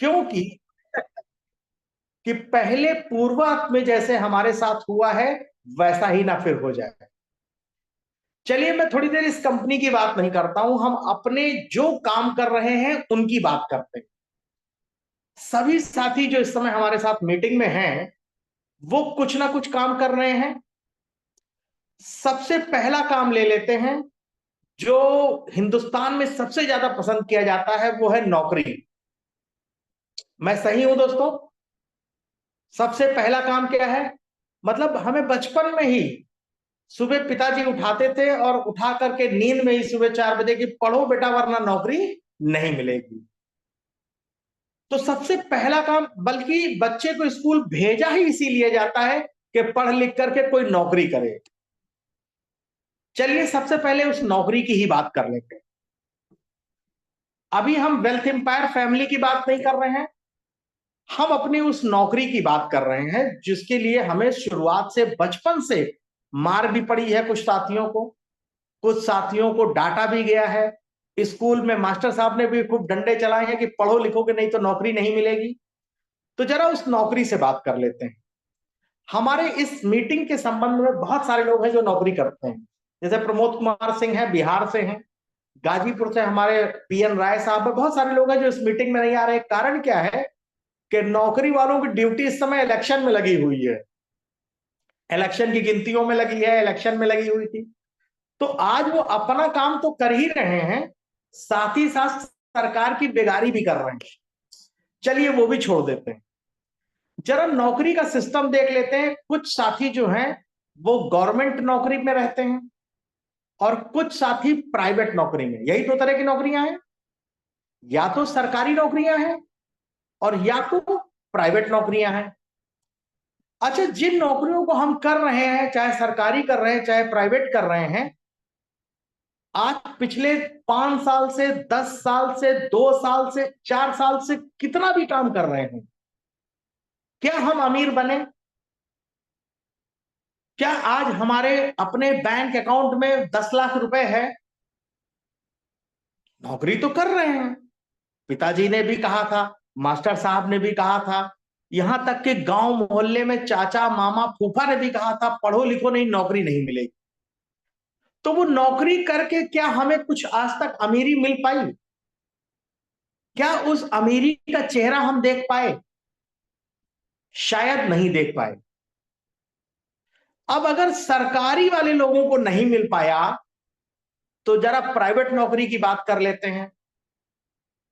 क्योंकि कि पहले पूर्वार्ध में जैसे हमारे साथ हुआ है वैसा ही ना फिर हो जाए। चलिए, मैं थोड़ी देर इस कंपनी की बात नहीं करता हूं, हम अपने जो काम कर रहे हैं उनकी बात करते हैं। सभी साथी जो इस समय हमारे साथ मीटिंग में हैं वो कुछ ना कुछ काम कर रहे हैं। सबसे पहला काम ले लेते हैं जो हिंदुस्तान में सबसे ज्यादा पसंद किया जाता है, वो है नौकरी। मैं सही हूं दोस्तों? सबसे पहला काम क्या है? मतलब हमें बचपन में ही सुबह पिताजी उठाते थे और उठा करके नींद में ही सुबह 4 बजे की, पढ़ो बेटा वरना नौकरी नहीं मिलेगी। तो सबसे पहला काम, बल्कि बच्चे को स्कूल भेजा ही इसीलिए जाता है कि पढ़ लिख करके कोई नौकरी करे। चलिए, सबसे पहले उस नौकरी की ही बात कर लेते हैं। अभी हम वेल्थ एम्पायर फैमिली की बात नहीं कर रहे हैं, हम अपनी उस नौकरी की बात कर रहे हैं जिसके लिए हमें शुरुआत से, बचपन से मार भी पड़ी है। कुछ साथियों को डांटा भी गया है। स्कूल में मास्टर साहब ने भी खूब डंडे चलाए हैं कि पढ़ो लिखोगे नहीं तो नौकरी नहीं मिलेगी। तो जरा उस नौकरी से बात कर लेते हैं। हमारे इस मीटिंग के संबंध में बहुत सारे लोग हैं जो नौकरी करते हैं। जैसे प्रमोद कुमार सिंह है, बिहार से हैं। गाजीपुर से हमारे पीएन राय साहब है। बहुत सारे लोग हैं जो इस मीटिंग में नहीं आ रहे। कारण क्या है कि नौकरी वालों की ड्यूटी इस समय इलेक्शन में लगी हुई है, इलेक्शन की गिनतियों में लगी है, इलेक्शन में लगी हुई थी। तो आज वो अपना काम तो कर ही रहे हैं, साथ ही साथ सरकार की बेगारी भी कर रहे हैं। चलिए वो भी छोड़ देते हैं, जरा नौकरी का सिस्टम देख लेते हैं। कुछ साथी जो हैं वो गवर्नमेंट नौकरी में रहते हैं और कुछ साथी प्राइवेट नौकरी में। यही दो तरह की नौकरियां हैं, या तो सरकारी नौकरियां हैं और या तो प्राइवेट नौकरियां हैं। अच्छा, जिन नौकरियों को हम कर रहे हैं, चाहे सरकारी कर रहे हैं चाहे प्राइवेट कर रहे हैं, आज पिछले 5 साल से, 10 साल से, 2 साल से, 4 साल से कितना भी काम कर रहे हैं, क्या हम अमीर बने? क्या आज हमारे अपने बैंक अकाउंट में 10 लाख रुपए है? नौकरी तो कर रहे हैं। पिताजी ने भी कहा था, मास्टर साहब ने भी कहा था, यहां तक कि गांव मोहल्ले में चाचा मामा फूफा ने भी कहा था पढ़ो लिखो नहीं नौकरी नहीं मिलेगी। तो वो नौकरी करके क्या हमें कुछ आज तक अमीरी मिल पाई? क्या उस अमीरी का चेहरा हम देख पाए? शायद नहीं देख पाए। अब अगर सरकारी वाले लोगों को नहीं मिल पाया तो जरा प्राइवेट नौकरी की बात कर लेते हैं।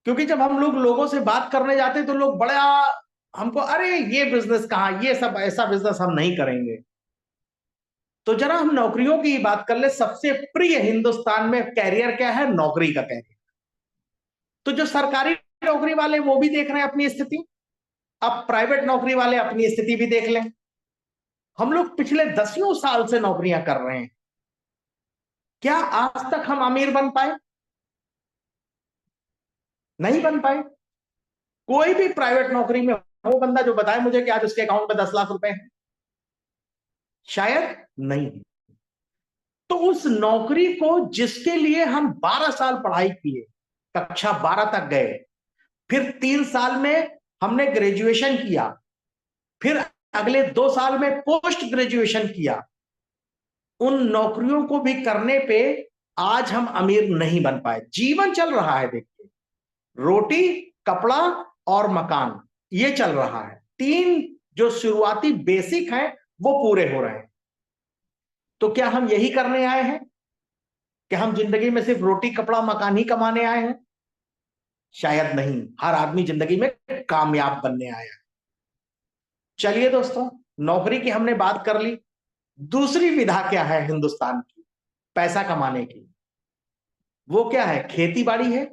क्योंकि जब हम लोग लोगों से बात करने जाते हैं तो लोग बड़ा हमको, अरे ये बिजनेस कहां, ये सब ऐसा बिजनेस हम नहीं करेंगे। तो जरा हम नौकरियों की बात कर ले। सबसे प्रिय हिंदुस्तान में कैरियर क्या है? नौकरी का कैरियर। तो जो सरकारी नौकरी वाले वो भी देख रहे हैं अपनी स्थिति, अब प्राइवेट नौकरी वाले अपनी स्थिति भी देख लें। हम लोग पिछले दसियों साल से नौकरियां कर रहे हैं, क्या आज तक हम अमीर बन पाए? नहीं बन पाए। कोई भी प्राइवेट नौकरी में वो बंदा जो बताए मुझे कि आज उसके अकाउंट में 10 लाख रुपए हैं, शायद नहीं। तो उस नौकरी को जिसके लिए हम 12 साल पढ़ाई किए, कक्षा 12 तक गए, फिर 3 साल में हमने ग्रेजुएशन किया, फिर अगले 2 साल में पोस्ट ग्रेजुएशन किया, उन नौकरियों को भी करने पे आज हम अमीर नहीं बन पाए। जीवन चल रहा है, देखिए, रोटी, कपड़ा और मकान, ये चल रहा है। तीन जो शुरुआती बेसिक हैं वो पूरे हो रहे हैं। तो क्या हम यही करने आए हैं कि हम जिंदगी में सिर्फ रोटी कपड़ा मकान ही कमाने आए हैं? शायद नहीं। हर आदमी जिंदगी में कामयाब बनने आया है। चलिए दोस्तों, नौकरी की हमने बात कर ली। दूसरी विधा क्या है हिंदुस्तान की पैसा कमाने की? वो क्या है? खेती बाड़ी है।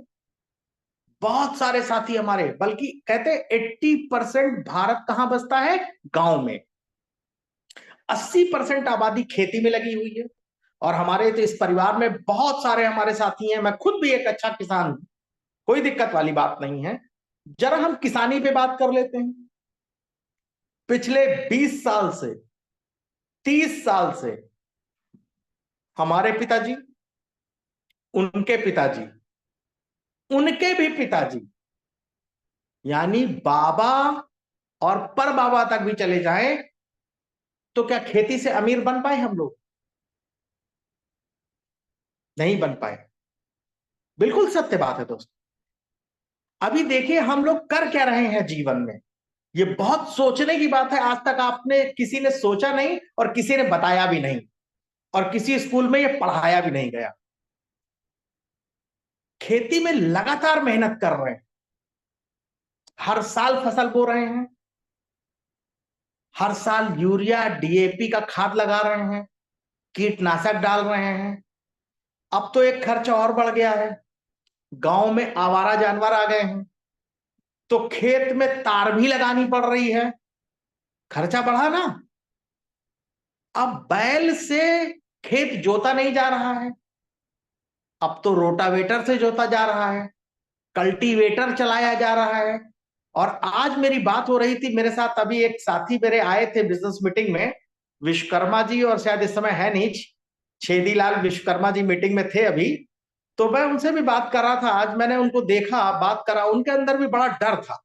बहुत सारे साथी हमारे, बल्कि कहते 80% भारत कहां बसता है? गांव में। 80% आबादी खेती में लगी हुई है। और हमारे तो इस परिवार में बहुत सारे हमारे साथी हैं, मैं खुद भी एक अच्छा किसान हूं, कोई दिक्कत वाली बात नहीं है। जरा हम किसानी पे बात कर लेते हैं। पिछले 20 साल से, 30 साल से हमारे पिताजी, उनके पिताजी, उनके भी पिताजी, यानी बाबा और पर बाबा तक भी चले जाएं तो क्या खेती से अमीर बन पाए हम लोग? नहीं बन पाए। बिल्कुल सत्य बात है दोस्त। अभी देखिए हम लोग कर क्या रहे हैं जीवन में। ये बहुत सोचने की बात है। आज तक आपने किसी ने सोचा नहीं और किसी ने बताया भी नहीं और किसी स्कूल में ये पढ़ाया भी नहीं गया। खेती में लगातार मेहनत कर रहे हैं। हर साल फसल बो रहे हैं। हर साल यूरिया डीएपी का खाद लगा रहे हैं। कीटनाशक डाल रहे हैं। अब तो एक खर्चा और बढ़ गया है। गांव में आवारा जानवर आ गए हैं तो खेत में तार भी लगानी पड़ रही है। खर्चा बढ़ा ना। अब बैल से खेत जोता नहीं जा रहा है। अब तो रोटावेटर से जोता जा रहा है। कल्टीवेटर चलाया जा रहा है। और आज मेरी बात हो रही थी, मेरे साथ अभी एक साथी मेरे आए थे बिजनेस मीटिंग में, विश्वकर्मा जी, और शायद इस समय है नहीं, छेदीलाल विश्वकर्मा जी मीटिंग में थे अभी। तो मैं उनसे भी बात कर रहा था। आज मैंने उनको देखा, बात करा, उनके अंदर भी बड़ा डर था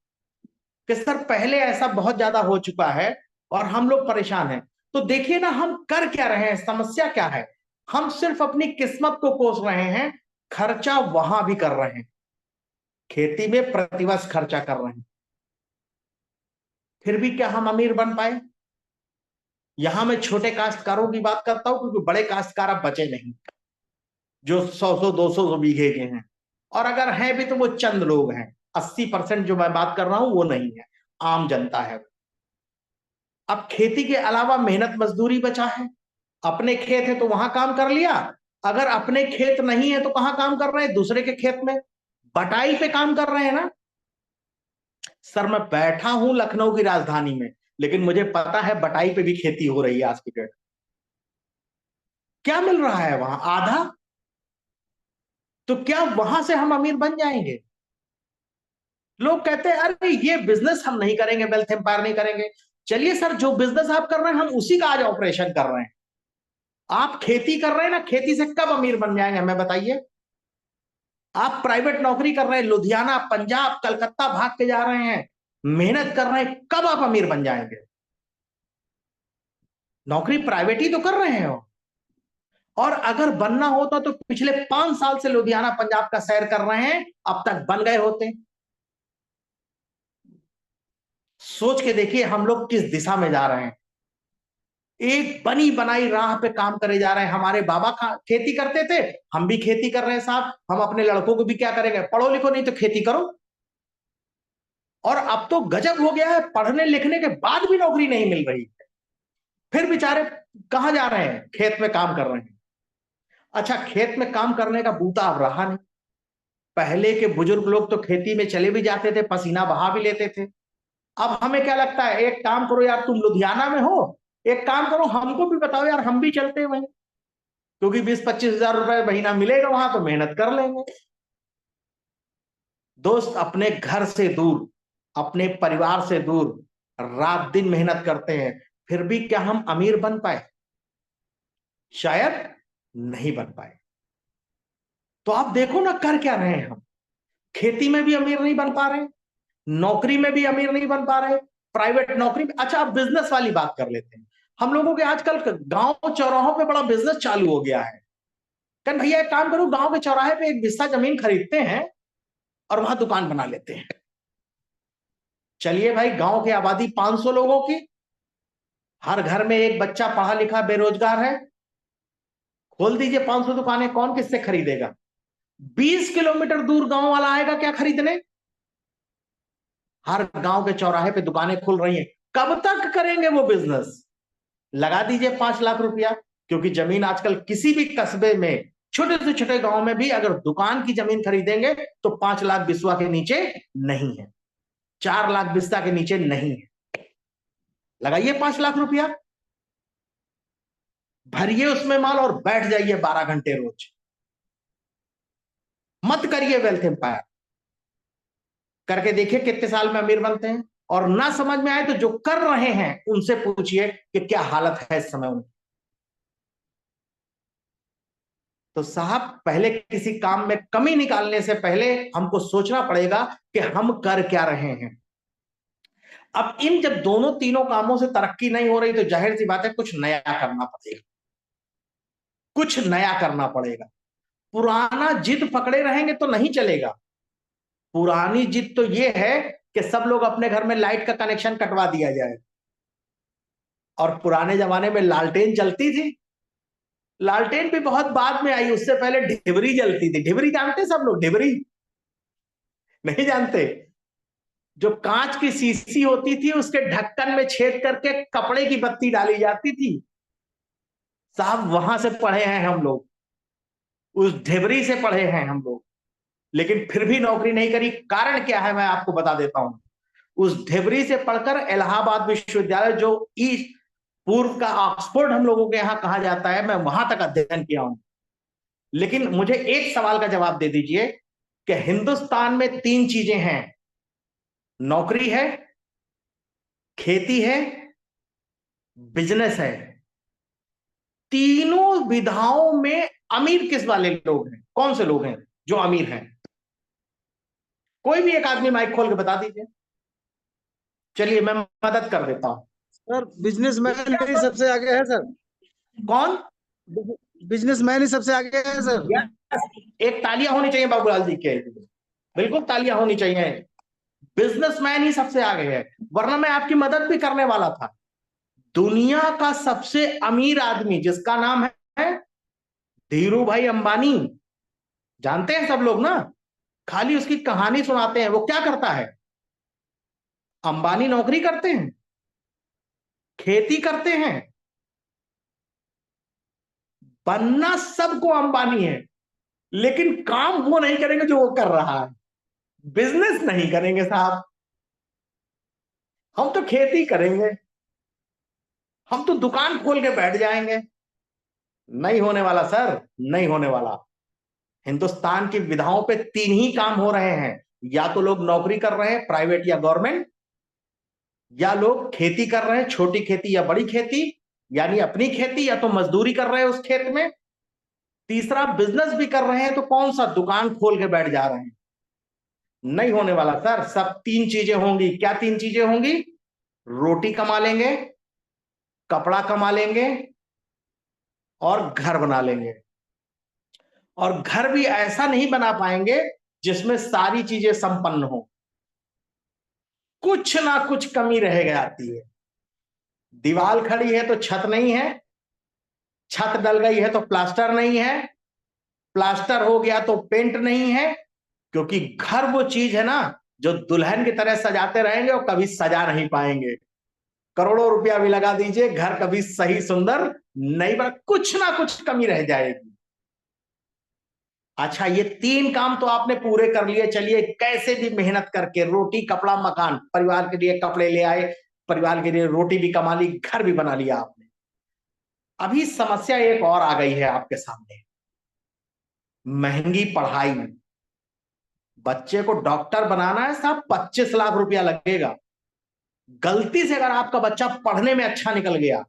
कि सर पहले ऐसा बहुत ज्यादा हो चुका है और हम लोग परेशान हैं। तो देखिए ना, हम कर क्या रहे हैं, समस्या क्या है। हम सिर्फ अपनी किस्मत को कोस रहे हैं। खर्चा वहां भी कर रहे हैं। खेती में प्रतिवर्ष खर्चा कर रहे हैं। फिर भी क्या हम अमीर बन पाए? यहां मैं छोटे काश्तकारों की बात करता हूं क्योंकि बड़े काश्तकार अब बचे नहीं, जो 100 200 बीघे के हैं। और अगर हैं भी तो वो चंद लोग हैं। 80% जो मैं बात कर रहा हूं वो नहीं है, आम जनता है। अब खेती के अलावा मेहनत मजदूरी बचा है। अपने खेत है तो वहां काम कर लिया। अगर अपने खेत नहीं है तो कहां काम कर रहे हैं? दूसरे के खेत में बटाई पे काम कर रहे हैं ना। सर मैं बैठा हूं लखनऊ की राजधानी में, लेकिन मुझे पता है बटाई पे भी खेती हो रही है आज की डेट। क्या मिल रहा है वहां? आधा। तो क्या वहां से हम अमीर बन जाएंगे? लोग कहते हैं अरे ये बिजनेस हम नहीं करेंगे, वेल्थ एम्पायर नहीं करेंगे। चलिए सर, जो बिजनेस आप कर रहे हैं हम उसी का आज ऑपरेशन कर रहे हैं। आप खेती कर रहे हैं ना, खेती से कब अमीर बन जाएंगे हमें बताइए। आप प्राइवेट नौकरी कर रहे हैं, लुधियाना पंजाब कलकत्ता भाग के जा रहे हैं, मेहनत कर रहे हैं, कब आप अमीर बन जाएंगे? नौकरी प्राइवेट ही तो कर रहे हैं वो। और अगर बनना होता तो पिछले 5 साल से लुधियाना पंजाब का सैर कर रहे हैं, अब तक बन गए होते। सोच के देखिए हम लोग किस दिशा में जा रहे हैं। एक बनी बनाई राह पे काम करे जा रहे हैं। हमारे बाबा खेती करते थे, हम भी खेती कर रहे हैं साहब। हम अपने लड़कों को भी क्या करेंगे, पढ़ो लिखो नहीं तो खेती करो। और अब तो गजब हो गया है, पढ़ने लिखने के बाद भी नौकरी नहीं मिल रही। फिर बेचारे कहां जा रहे हैं? खेत में काम कर रहे हैं। अच्छा, खेत में काम करने का बूता अब रहा नहीं। पहले के बुजुर्ग लोग तो खेती में चले भी जाते थे, पसीना बहा भी लेते थे। अब हमें क्या लगता है, एक काम करो यार, तुम लुधियाना में हो, एक काम करो हमको भी बताओ यार, हम भी चलते हैं वहीं। क्योंकि 20-25 हजार रुपए महीना मिलेगा वहां तो मेहनत कर लेंगे। दोस्त अपने घर से दूर, अपने परिवार से दूर रात दिन मेहनत करते हैं, फिर भी क्या हम अमीर बन पाए? शायद नहीं बन पाए। तो आप देखो ना, कर क्या रहे हैं हम। खेती में भी अमीर नहीं बन पा रहे, नौकरी में भी अमीर नहीं बन पा रहे, प्राइवेट नौकरी में। अच्छा, अब बिजनेस वाली बात कर लेते हैं। हम लोगों के आजकल गांव चौराहों पे बड़ा बिजनेस चालू हो गया है। कहते भैया एक काम करो, गांव के चौराहे पे एक बिस्सा जमीन खरीदते हैं और वहां दुकान बना लेते हैं। चलिए भाई, गांव की आबादी 500 लोगों की, हर घर में एक बच्चा पढ़ा लिखा बेरोजगार है। खोल दीजिए 500 दुकानें, कौन किससे खरीदेगा? 20 किलोमीटर दूर गांव वाला आएगा क्या खरीदने? हर गांव के चौराहे पे दुकानें खुल रही हैं। कब तक करेंगे वो बिजनेस? लगा दीजिए 5 लाख रुपया। क्योंकि जमीन आजकल किसी भी कस्बे में, छोटे से छोटे गांव में भी अगर दुकान की जमीन खरीदेंगे तो 5 लाख बिस्वा के नीचे नहीं है, 4 लाख बिस्ता के नीचे नहीं है। लगाइए 5 लाख रुपया, भरिए उसमें माल और बैठ जाइए 12 घंटे रोज। मत करिए वेल्थ एम्पायर, करके देखिए कितने साल में अमीर बनते हैं। और ना समझ में आए तो जो कर रहे हैं उनसे पूछिए कि क्या हालत है इस समय उनकी। तो साहब, पहले किसी काम में कमी निकालने से पहले हमको सोचना पड़ेगा कि हम कर क्या रहे हैं। अब इन जब दोनों तीनों कामों से तरक्की नहीं हो रही तो जाहिर सी बात है कुछ नया करना पड़ेगा, कुछ नया करना पड़ेगा। पुराना जिद पकड़े रहेंगे तो नहीं चलेगा। पुरानी जिद तो ये है कि सब लोग अपने घर में लाइट का कनेक्शन कटवा दिया जाए। और पुराने जमाने में लालटेन जलती थी, लालटेन भी बहुत बाद में आई, उससे पहले ढिबरी जलती थी। ढिबरी जानते सब लोग? ढिबरी नहीं जानते? जो कांच की शीशी होती थी उसके ढक्कन में छेद करके कपड़े की बत्ती डाली जाती थी। साहब वहां से पढ़े हैं हम लोग, उस ढिबरी से पढ़े हैं हम लोग, लेकिन फिर भी नौकरी नहीं करी। कारण क्या है मैं आपको बता देता हूं। उस ढिबरी से पढ़कर इलाहाबाद विश्वविद्यालय, जो ईस्ट पूर्व का ऑक्सफोर्ड हम लोगों के यहाँ कहा जाता है, मैं वहां तक अध्ययन किया हूं। लेकिन मुझे एक सवाल का जवाब दे दीजिए कि हिंदुस्तान में तीन चीजें हैं, नौकरी है, खेती है, बिजनेस है। तीनों विधाओं में अमीर किस वाले लोग हैं? कौन से लोग हैं जो अमीर हैं? कोई भी एक आदमी माइक खोल के बता दीजिए। चलिए मैं मदद कर देता हूं। सर बिजनेसमैन ही सबसे आगे है सर। कौन? बिजनेसमैन ही सबसे आगे है सर। यस, एक तालियां होनी चाहिए बाबूलाल जी के लिए। बिल्कुल तालियां होनी चाहिए। बिजनेसमैन ही सबसे आगे है, वरना मैं आपकी मदद भी करने वाला था। दुनिया का सबसे अमीर आदमी जिसका नाम है धीरू भाई अंबानी, जानते हैं सब लोग ना? खाली उसकी कहानी सुनाते हैं। वो क्या करता है? अंबानी नौकरी करते हैं, खेती करते हैं, बनना सबको अंबानी है, लेकिन काम वो नहीं करेंगे जो वो कर रहा है। बिजनेस नहीं करेंगे साहब, हम तो खेती करेंगे, हम तो दुकान खोल के बैठ जाएंगे। नहीं होने वाला सर, नहीं होने वाला। हिंदुस्तान की विधाओं पे तीन ही काम हो रहे हैं, या तो लोग नौकरी कर रहे हैं प्राइवेट या गवर्नमेंट, या लोग खेती कर रहे हैं, छोटी खेती या बड़ी खेती, यानी अपनी खेती, या तो मजदूरी कर रहे हैं उस खेत में। तीसरा बिजनेस भी कर रहे हैं, तो कौन सा? दुकान खोल के बैठ जा रहे हैं। नहीं होने वाला सर, सब तीन चीजें होंगी। क्या तीन चीजें होंगी? रोटी कमा लेंगे, कपड़ा कमा लेंगे, और घर बना लेंगे। और घर भी ऐसा नहीं बना पाएंगे जिसमें सारी चीजें संपन्न हो, कुछ ना कुछ कमी रह जाती है। दीवार खड़ी है तो छत नहीं है, छत डल गई है तो प्लास्टर नहीं है, प्लास्टर हो गया तो पेंट नहीं है। क्योंकि घर वो चीज है ना जो दुल्हन की तरह सजाते रहेंगे और कभी सजा नहीं पाएंगे। करोड़ों रुपया भी लगा दीजिए, घर कभी सही सुंदर नहीं बना, कुछ ना कुछ कमी रह जाएगी। अच्छा, ये तीन काम तो आपने पूरे कर लिए। चलिए कैसे भी मेहनत करके रोटी कपड़ा मकान, परिवार के लिए कपड़े ले आए, परिवार के लिए रोटी भी कमा ली, घर भी बना लिया आपने। अभी समस्या एक और आ गई है आपके सामने, महंगी पढ़ाई। बच्चे को डॉक्टर बनाना है साहब, 25 लाख रुपया लगेगा। गलती से अगर आपका बच्चा पढ़ने में अच्छा निकल गया,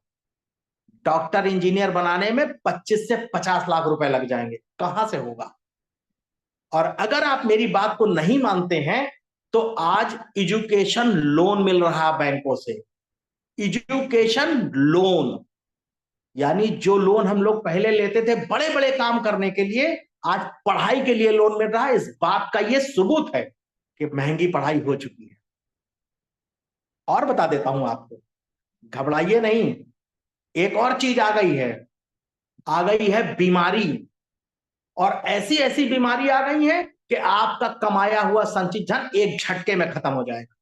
डॉक्टर इंजीनियर बनाने में 25 से 50 लाख रुपए लग जाएंगे। कहां से होगा? और अगर आप मेरी बात को नहीं मानते हैं तो आज एजुकेशन लोन मिल रहा है बैंकों से। एजुकेशन लोन, यानी जो लोन हम लोग पहले लेते थे बड़े बड़े काम करने के लिए, आज पढ़ाई के लिए लोन मिल रहा है। इस बात का यह सबूत है कि महंगी पढ़ाई हो चुकी है। और बता देता हूं आपको, घबराइए नहीं, एक और चीज आ गई है। आ गई है बीमारी, और ऐसी ऐसी बीमारी आ गई है कि आपका कमाया हुआ संचित धन एक झटके में खत्म हो जाएगा।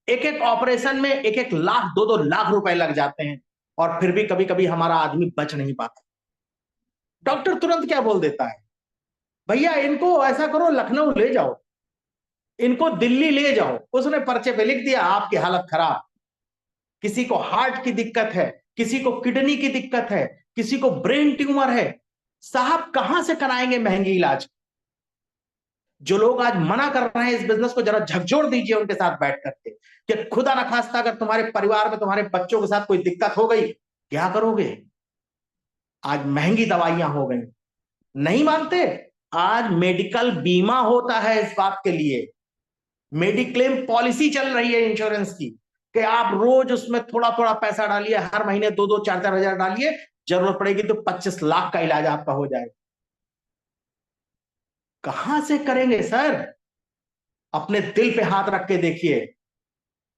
एक एक ऑपरेशन में एक एक लाख, दो दो लाख रुपए लग जाते हैं, और फिर भी कभी कभी हमारा आदमी बच नहीं पाता। डॉक्टर तुरंत क्या बोल देता है? भैया इनको ऐसा करो, लखनऊ ले जाओ, इनको दिल्ली ले जाओ। उसने पर्चे पे लिख दिया आपकी हालत खराब। किसी को हार्ट की दिक्कत है, किसी को किडनी की दिक्कत है, किसी को ब्रेन ट्यूमर है। साहब कहां से कराएंगे महंगी इलाज? जो लोग आज मना कर रहे हैं इस बिजनेस को, जरा झकझोर दीजिए उनके साथ बैठ करके कि खुदा ना खास्ता अगर तुम्हारे परिवार में तुम्हारे बच्चों के साथ कोई दिक्कत हो गई, क्या करोगे? आज महंगी दवाइयां हो गई। नहीं मानते? आज मेडिकल बीमा होता है इस बात के लिए, मेडिक्लेम पॉलिसी चल रही है इंश्योरेंस की। कि आप रोज उसमें थोड़ा थोड़ा पैसा डालिए, हर महीने 2-2 4-4 हजार डालिए, जरूरत पड़ेगी तो 25 लाख का इलाज आपका हो जाएगा। कहां से करेंगे सर? अपने दिल पे हाथ रख के देखिए,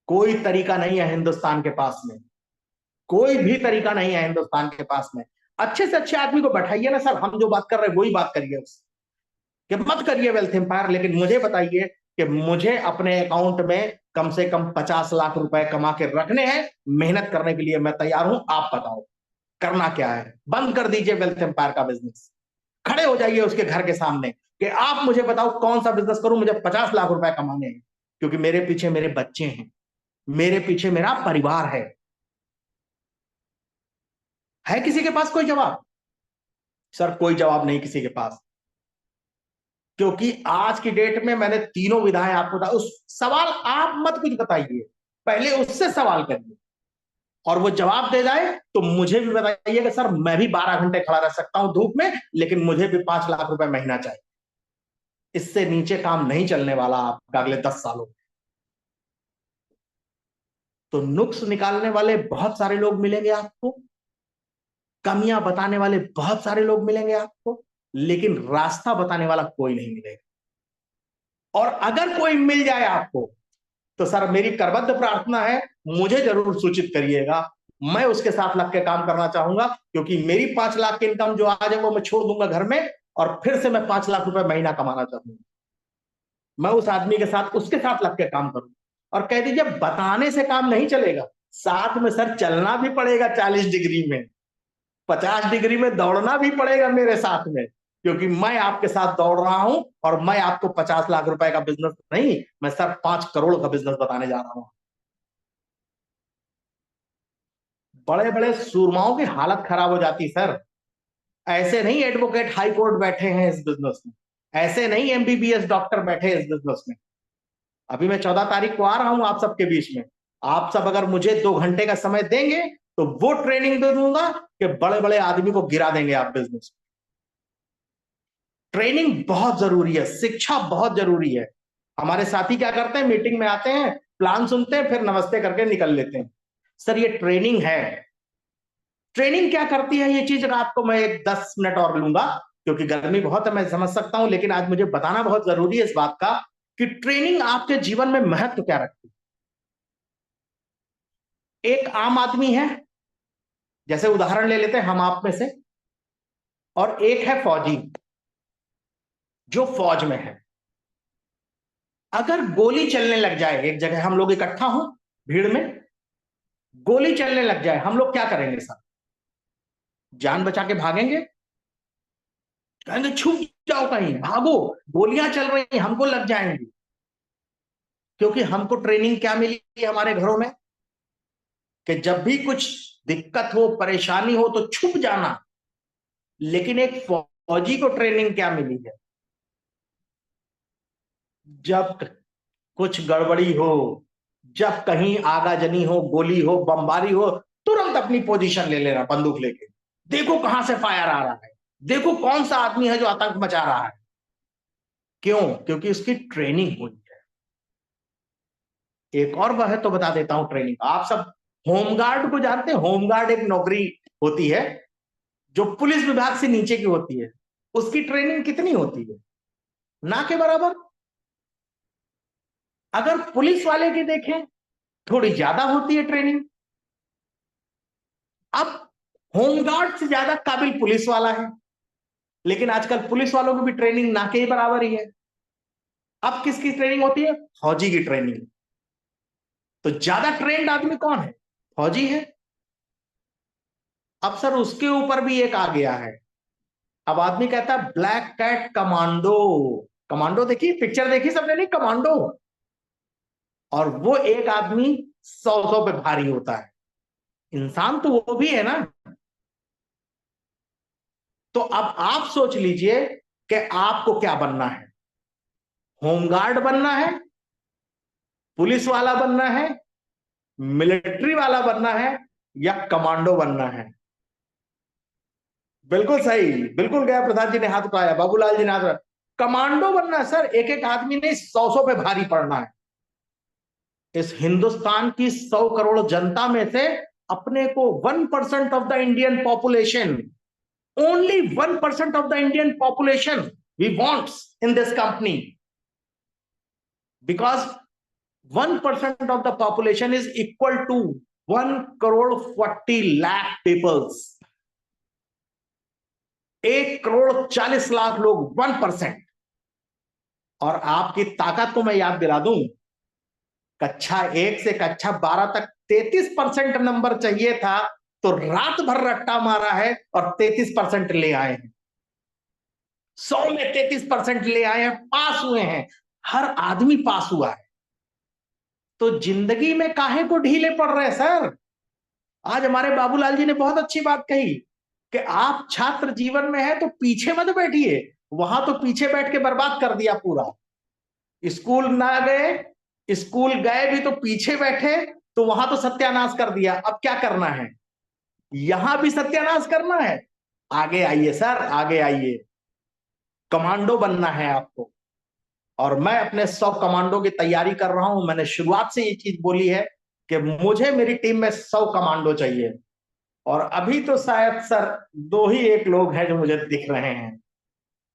कोई तरीका नहीं है हिंदुस्तान के पास में, कोई भी तरीका नहीं है हिंदुस्तान के पास में। अच्छे से अच्छे आदमी को बैठाइए ना सर, हम जो बात कर रहे हैं वही बात करिए उससे, कि मत करिए वेल्थ एम्पायर, लेकिन मुझे बताइए कि मुझे अपने अकाउंट में कम से कम 50 लाख रुपए कमा के रखने हैं, मेहनत करने के लिए मैं तैयार हूं। आप बताओ करना क्या है? बंद कर दीजिए वेल्थ एम्पायर का बिजनेस, खड़े हो जाइए उसके घर के सामने कि आप मुझे बताओ कौन सा बिजनेस करूं, मुझे 50 लाख रुपए कमाने हैं, क्योंकि मेरे पीछे मेरे बच्चे हैं, मेरे पीछे मेरा परिवार है किसी के पास कोई जवाब? सर कोई जवाब नहीं किसी के पास, क्योंकि आज की डेट में मैंने तीनों विधाएं आपको बता, उस सवाल आप मत कुछ बताइए, पहले उससे सवाल करिए, और वो जवाब दे जाए तो मुझे भी बताइए कि सर मैं भी 12 घंटे खड़ा रह सकता हूं धूप में, लेकिन मुझे भी 5 लाख रुपए महीना चाहिए। इससे नीचे काम नहीं चलने वाला आपका अगले 10 सालों में। तो नुक्स निकालने वाले बहुत सारे लोग मिलेंगे आपको, कमियां बताने वाले बहुत सारे लोग मिलेंगे आपको, लेकिन रास्ता बताने वाला कोई नहीं मिलेगा। और अगर कोई मिल जाए आपको, तो सर मेरी करबद्ध प्रार्थना है, मुझे जरूर सूचित करिएगा, मैं उसके साथ लग के काम करना चाहूंगा, क्योंकि मेरी 5 लाख की इनकम जो आज है वो मैं छोड़ दूंगा घर में, और फिर से मैं 5 लाख रुपए महीना कमाना चाहूंगा। मैं उस आदमी के साथ उसके साथ लग के काम करूंगा। और कह दीजिए बताने से काम नहीं चलेगा, साथ में सर चलना भी पड़ेगा, 40 डिग्री में, 50 डिग्री में दौड़ना भी पड़ेगा मेरे साथ में, क्योंकि मैं आपके साथ दौड़ रहा हूं, और मैं आपको 50 लाख रुपए का बिजनेस नहीं, मैं सर 5 करोड़ का बिजनेस बताने जा रहा हूं। बड़े बड़े सूरमाओं की हालत खराब हो जाती सर, ऐसे नहीं एडवोकेट हाई कोर्ट बैठे हैं इस बिजनेस में, ऐसे नहीं एमबीबीएस डॉक्टर बैठे हैं इस बिजनेस में। अभी मैं 14 तारीख को आ रहा हूं आप सबके बीच में, आप सब अगर मुझे 2 घंटे का समय देंगे तो वो ट्रेनिंग दे दूंगा कि बड़े बड़े आदमी को गिरा देंगे आप बिजनेस। ट्रेनिंग बहुत जरूरी है, शिक्षा बहुत जरूरी है। हमारे साथी क्या करते हैं, मीटिंग में आते हैं, प्लान सुनते हैं, फिर नमस्ते करके निकल लेते हैं। सर ये ट्रेनिंग है। ट्रेनिंग क्या करती है ये चीज, रात को मैं एक 10 मिनट और लूंगा, क्योंकि गर्मी बहुत है मैं समझ सकता हूं, लेकिन आज मुझे बताना बहुत जरूरी है इस बात का कि ट्रेनिंग आपके जीवन में महत्व क्या रखती है। एक आम आदमी है, जैसे उदाहरण ले लेते हैं हम आप में से, और एक है फौजी जो फौज में है। अगर गोली चलने लग जाए, एक जगह हम लोग इकट्ठा हो भीड़ में, गोली चलने लग जाए, हम लोग क्या करेंगे सर? जान बचा के भागेंगे, कहेंगे छुप जाओ कहीं, भागो, गोलियां चल रही हमको लग जाएंगी। क्योंकि हमको ट्रेनिंग क्या मिली है हमारे घरों में, कि जब भी कुछ दिक्कत हो परेशानी हो तो छुप जाना। लेकिन एक फौजी को ट्रेनिंग क्या मिली है, जब कुछ गड़बड़ी हो, जब कहीं आगाजनी हो, गोली हो, बमबारी हो, तुरंत अपनी पोजीशन ले लेना बंदूक लेके, देखो कहां से फायर आ रहा है, देखो कौन सा आदमी है जो आतंक मचा रहा है। क्यों? क्योंकि उसकी ट्रेनिंग हुई है। एक और वह है तो बता देता हूं ट्रेनिंग, आप सब होमगार्ड को जानते हैं? होमगार्ड एक नौकरी होती है जो पुलिस विभाग से नीचे की होती है, उसकी ट्रेनिंग कितनी होती है? ना के बराबर। अगर पुलिस वाले की देखें, थोड़ी ज्यादा होती है ट्रेनिंग। अब होमगार्ड से ज्यादा काबिल पुलिस वाला है, लेकिन आजकल पुलिस वालों की भी ट्रेनिंग ना के ही बराबर ही है। अब किसकी ट्रेनिंग होती है? फौजी की ट्रेनिंग। तो ज्यादा ट्रेंड आदमी कौन है? फौजी है। अब सर उसके ऊपर भी एक आ गया है, अब आदमी कहता है ब्लैक कैट कमांडो। कमांडो देखी, पिक्चर देखी सबने? नहीं, कमांडो। और वो एक आदमी 100 पे भारी होता है, इंसान तो वो भी है ना। तो अब आप सोच लीजिए कि आपको क्या बनना है, होमगार्ड बनना है, पुलिस वाला बनना है, मिलिट्री वाला बनना है, या कमांडो बनना है? बिल्कुल सही, बिल्कुल गया प्रधान जी ने हाथ उठाया, बाबूलाल जी ने हाथ। कमांडो बनना है सर, एक एक आदमी ने 100 पे भारी पड़ना है। इस हिंदुस्तान की 100 करोड़ जनता में से अपने को 1% of the Indian population, only 1% of the Indian population we wants in this company, because 1% of the population is equal to 1 crore 40 lakh peoples. 1 crore 40 lakh लोग, 1%। और आपकी ताकत को मैं याद दिला दूं, कक्षा 1 से कक्षा 12 तक 33% नंबर चाहिए था, तो रात भर रट्टा मारा है और 33% ले आए हैं। 100 में 33% ले आए हैं, पास हुए हैं। हर आदमी पास हुआ है। तो जिंदगी में काहे को ढीले पड़ रहे हैं सर? आज हमारे बाबूलाल जी ने बहुत अच्छी बात कही कि आप छात्र जीवन में है तो पीछे मत बैठिए। वहां तो पीछे बैठ के बर्बाद कर दिया पूरा। स्कूल ना गए, स्कूल गए भी तो पीछे बैठे, तो वहां तो सत्यानाश कर दिया। अब क्या करना है? यहां भी सत्यानाश करना है। आगे आइए सर, आगे आइए। कमांडो बनना है आपको, और मैं अपने 100 कमांडो की तैयारी कर रहा हूं। मैंने शुरुआत से ये चीज बोली है कि मुझे मेरी टीम में 100 कमांडो चाहिए, और अभी तो शायद सर 2 ही 1 लोग हैं जो मुझे दिख रहे हैं।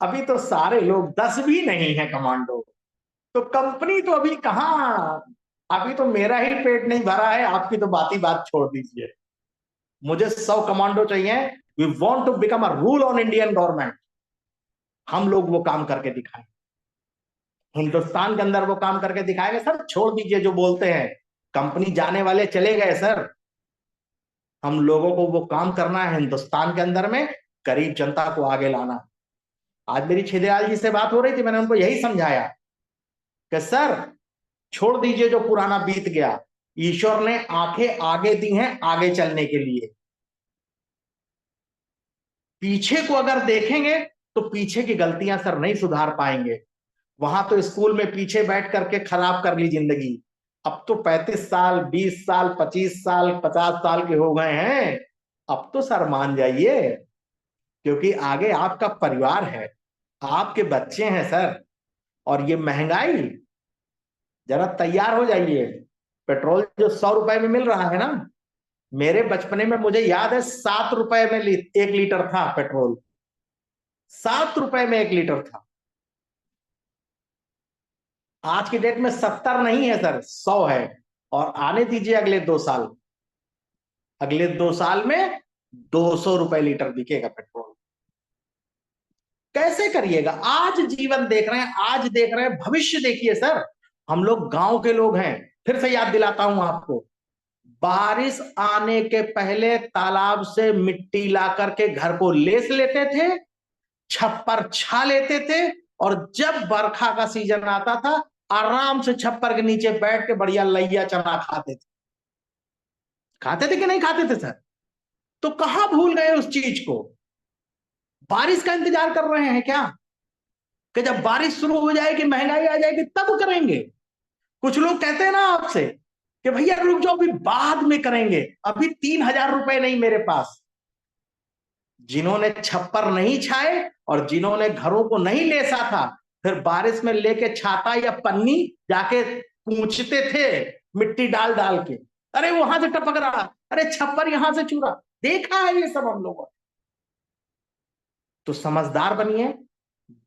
अभी तो सारे लोग 10 भी नहीं है कमांडो। तो कंपनी तो अभी कहाँ, अभी तो मेरा ही पेट नहीं भरा है, आपकी तो बात ही बात छोड़ दीजिए। मुझे 100 कमांडो चाहिए। We want to become a rule on Indian government. हम लोग वो काम करके दिखाएं, हिंदुस्तान के अंदर वो काम करके दिखाएंगे सर। छोड़ दीजिए जो बोलते हैं कंपनी जाने वाले चले गए सर। हम लोगों को वो काम करना है हिंदुस्तान के अंदर में, गरीब जनता को आगे लाना। आज मेरी छेदीलाल जी से बात हो रही थी, मैंने उनको यही समझाया कि सर छोड़ दीजिए जो पुराना बीत गया। ईश्वर ने आंखें आगे दी हैं आगे चलने के लिए। पीछे को अगर देखेंगे तो पीछे की गलतियां सर नहीं सुधार पाएंगे। वहां तो स्कूल में पीछे बैठ करके खराब कर ली जिंदगी। अब तो 35 साल, 20 साल, 25 साल, 50 साल के हो गए हैं। अब तो सर मान जाइए, क्योंकि आगे आपका परिवार है, आपके बच्चे हैं सर। और ये महंगाई, जरा तैयार हो जाइए। पेट्रोल जो 100 रुपए में मिल रहा है ना, मेरे बचपने में मुझे याद है 7 रुपए में 1 लीटर था पेट्रोल। 7 रुपए में 1 लीटर था। आज की डेट में 70 नहीं है सर, 100 है। और आने दीजिए अगले 2 साल, अगले 2 साल में 200 रुपए लीटर बिकेगा पेट्रोल। कैसे करिएगा? आज जीवन देख रहे हैं, आज देख रहे हैं, भविष्य देखिए सर। हम लोग गांव के लोग हैं। फिर से याद दिलाता हूं आपको, बारिश आने के पहले तालाब से मिट्टी ला करके घर को लेस लेते थे, छप्पर छा लेते थे, और जब बरखा का सीजन आता था आराम से छप्पर के नीचे बैठ के बढ़िया लैया चना खाते थे। खाते थे कि नहीं खाते थे सर? तो कहां भूल गए उस चीज को? बारिश का इंतजार कर रहे हैं क्या कि जब बारिश शुरू हो जाएगी, महंगाई आ जाएगी, तब करेंगे? कुछ लोग कहते हैं ना आपसे कि भैया रुक जाओ, अभी बाद में करेंगे, अभी 3,000 रुपए नहीं मेरे पास। जिन्होंने छप्पर नहीं छाए और जिन्होंने घरों को नहीं लेसा था, फिर बारिश में लेके छाता या पन्नी जाके पूछते थे मिट्टी डाल डाल के, अरे वहां से टपक रहा, अरे छप्पर यहां से चूरा। देखा है ये सब हम लोगों ने। तो समझदार बनिए।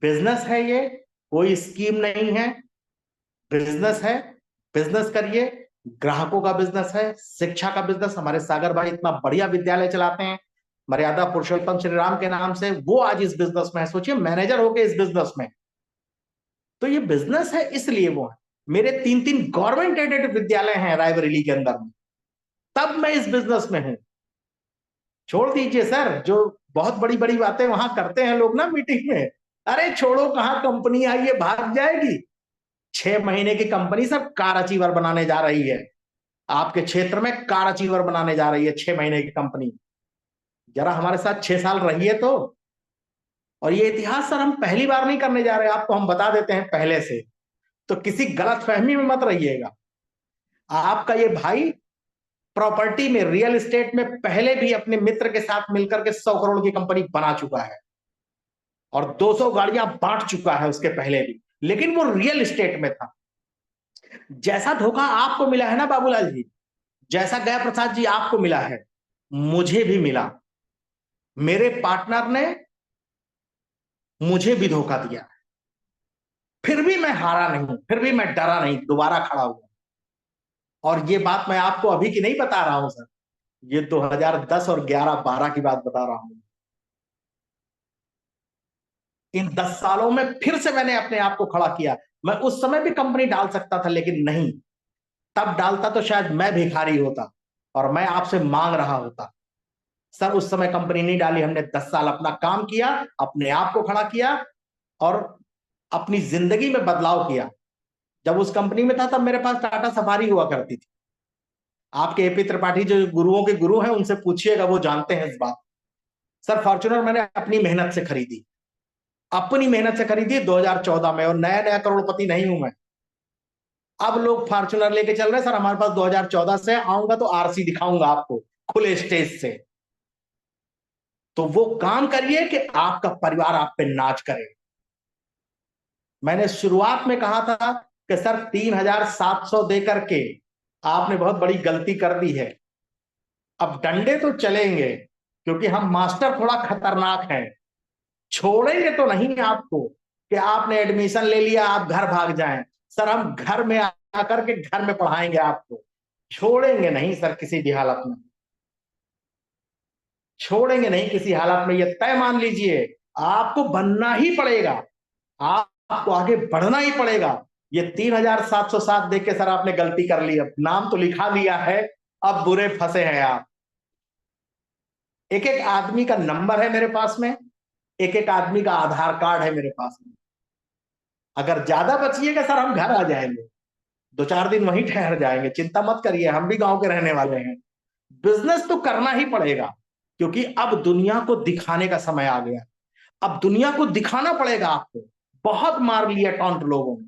बिजनेस है ये, कोई स्कीम नहीं है। बिजनेस है, बिजनेस करिए। ग्राहकों का बिजनेस है, शिक्षा का बिजनेस। हमारे सागर भाई इतना बढ़िया विद्यालय चलाते हैं, मर्यादा पुरुषोत्तम श्री राम के नाम से। वो आज इस बिजनेस में है, सोचिए मैनेजर होके इस बिजनेस में। तो ये बिजनेस है, इसलिए वो है। मेरे 3-3 गवर्नमेंट एडेड विद्यालय हैं रायबरेली के अंदर में, तब मैं इस बिजनेस में हूं। छोड़ दीजिए सर, जो बहुत बड़ी बड़ी बातें वहां करते हैं लोग ना मीटिंग में, अरे छोड़ो, कहां कंपनी आई है भाग जाएगी। 6 महीने की कंपनी सर कार अचीवर बनाने जा रही है। आपके क्षेत्र में कार अचीवर बनाने जा रही है 6 महीने की कंपनी। जरा हमारे साथ 6 साल रहिए तो। और ये इतिहास सर हम पहली बार नहीं करने जा रहे, आपको हम बता देते हैं पहले से। तो किसी गलत फहमी में मत रहिएगा। आपका ये भाई प्रॉपर्टी में, रियल एस्टेट में पहले भी अपने मित्र के साथ मिलकर के 100 करोड़ की कंपनी बना चुका है, और 200 गाड़ियां बांट चुका है उसके पहले भी, लेकिन वो रियल एस्टेट में था। जैसा धोखा आपको मिला है ना बाबूलाल जी, जैसा गया प्रसाद जी आपको मिला है, मुझे भी मिला। मेरे पार्टनर ने मुझे भी धोखा दिया, फिर भी मैं हारा नहीं, फिर भी मैं डरा नहीं, दोबारा खड़ा हुआ। और ये बात मैं आपको अभी की नहीं बता रहा हूं सर, ये 2010 और 11-12 की बात बता रहा हूं। इन 10 सालों में फिर से मैंने अपने आप को खड़ा किया। मैं उस समय भी कंपनी डाल सकता था, लेकिन नहीं, तब डालता तो शायद मैं भिखारी होता और मैं आपसे मांग रहा होता। सर उस समय कंपनी नहीं डाली, हमने 10 साल अपना काम किया, अपने आप को खड़ा किया और अपनी जिंदगी में बदलाव किया। जब उस कंपनी में था तब मेरे पास टाटा सफारी हुआ करती थी। आपके एपी त्रिपाठी जो गुरुओं के गुरु हैं उनसे पूछिएगा, वो जानते हैं इस बात। सर फॉर्च्यूनर मैंने अपनी मेहनत से खरीदी, अपनी मेहनत से खरीदी 2014 में, और नया नया करोड़पति नहीं हूं मैं। अब लोग फॉर्च्यूनर लेके चल रहे हैं। सर हमारे पास 2014 से आऊंगा तो आरसी दिखाऊंगा आपको खुले स्टेज से। तो वो काम करिए कि आपका परिवार आप पे नाच करे। मैंने शुरुआत में कहा था कि सर 3,700 दे करके आपने बहुत बड़ी गलती कर दी है। अब डंडे तो चलेंगे, क्योंकि हम मास्टर थोड़ा खतरनाक हैं। छोड़ेंगे तो नहीं आपको कि आपने एडमिशन ले लिया आप घर भाग जाएं। सर हम घर में आकर के घर में पढ़ाएंगे आपको, छोड़ेंगे नहीं सर किसी भी हालत में, छोड़ेंगे नहीं किसी हालत में। ये तय मान लीजिए, आपको बनना ही पड़ेगा, आपको आगे बढ़ना ही पड़ेगा। ये 3,707 देख के सर आपने गलती कर ली, अब नाम तो लिखा लिया है, अब बुरे फंसे हैं आप। एक एक आदमी का नंबर है मेरे पास में, एक एक आदमी का आधार कार्ड है मेरे पास में। अगर ज्यादा बचिएगा सर हम घर आ जाएंगे, 2-4 दिन वहीं ठहर जाएंगे, चिंता मत करिए, हम भी गांव के रहने वाले हैं। बिजनेस तो करना ही पड़ेगा, क्योंकि अब दुनिया को दिखाने का समय आ गया। अब दुनिया को दिखाना पड़ेगा आपको। बहुत मार लिया टॉन्ट लोगों ने,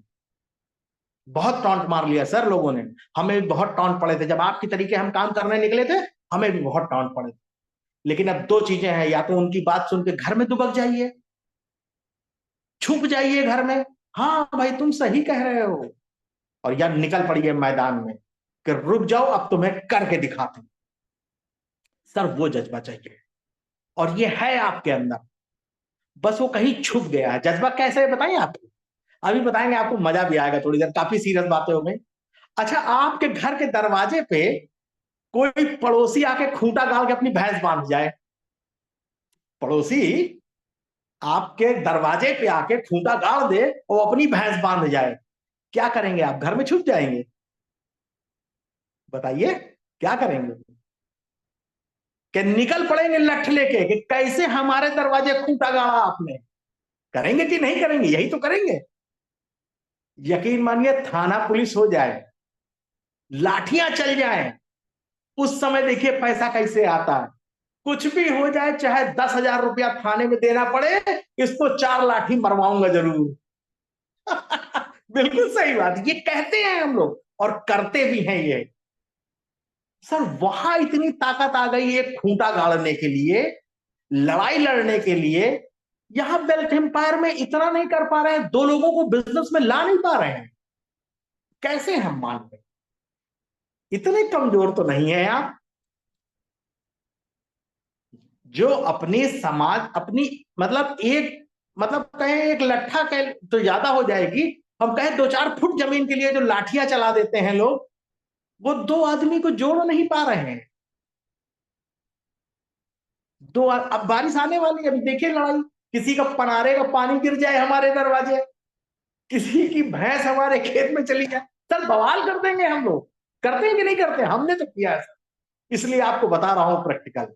बहुत टॉन्ट मार लिया सर लोगों ने। हमें भी बहुत टॉन्ट पड़े थे जब आपकी तरीके हम काम करने निकले थे, हमें भी बहुत टॉन्ट पड़े थे। लेकिन अब दो चीजें हैं, या तो उनकी बात सुन के घर में दुबक जाइए, छुप जाइए घर में, हाँ भाई तुम सही कह रहे हो, और या निकल पड़िए मैदान में कि रुक जाओ अब तुम्हें करके दिखाते हैं। सर वो जज्बा चाहिए, और ये है आपके अंदर, बस वो कहीं छुप गया है। जज्बा कैसे है बताइए आपको, अभी बताएंगे आपको, मजा भी आएगा थोड़ी देर, काफी सीरियस बातें हो गई। अच्छा, आपके घर के दरवाजे पे कोई पड़ोसी आके खूंटा गाड़ के अपनी भैंस बांध जाए, पड़ोसी आपके दरवाजे पे आके खूंटा गाड़ दे और अपनी भैंस बांध जाए, क्या करेंगे आप? घर में छुप जाएंगे? बताइए क्या करेंगे? कि निकल पड़ेंगे लठ लेके कि कैसे हमारे दरवाजे खूंटा गाड़ा आपने? करेंगे कि नहीं करेंगे? यही तो करेंगे। यकीन मानिए, थाना पुलिस हो जाए, लाठियां चल जाएं, उस समय देखिए पैसा कैसे आता है। कुछ भी हो जाए, चाहे 10,000 रुपया थाने में देना पड़े, इसको 4 लाठी मरवाऊंगा जरूर। बिल्कुल सही बात, ये कहते हैं हम लोग और करते भी हैं ये। सर वहां इतनी ताकत आ गई है खूंटा गाड़ने के लिए, लड़ाई लड़ने के लिए। यहां बेल्ट एम्पायर में इतना नहीं कर पा रहे हैं, 2 लोगों को बिजनेस में ला नहीं पा रहे हैं, कैसे हम मान लें? इतने कमजोर तो नहीं है आप। जो अपने समाज, अपनी मतलब एक, मतलब कहें एक लट्ठा कह तो ज्यादा हो जाएगी, हम कहें 2-4 फुट जमीन के लिए जो लाठियां चला देते हैं लोग, वो 2 आदमी को जोड़ नहीं पा रहे हैं। अब बारिश आने वाली है, अभी देखिए लड़ाई, किसी का पनारे का पानी गिर जाए हमारे दरवाजे, किसी की भैंस हमारे खेत में चली जाए, सर बवाल कर देंगे हम लोग। करते हैं कि नहीं करते? हमने तो किया है सर, इसलिए आपको बता रहा हूं प्रैक्टिकल।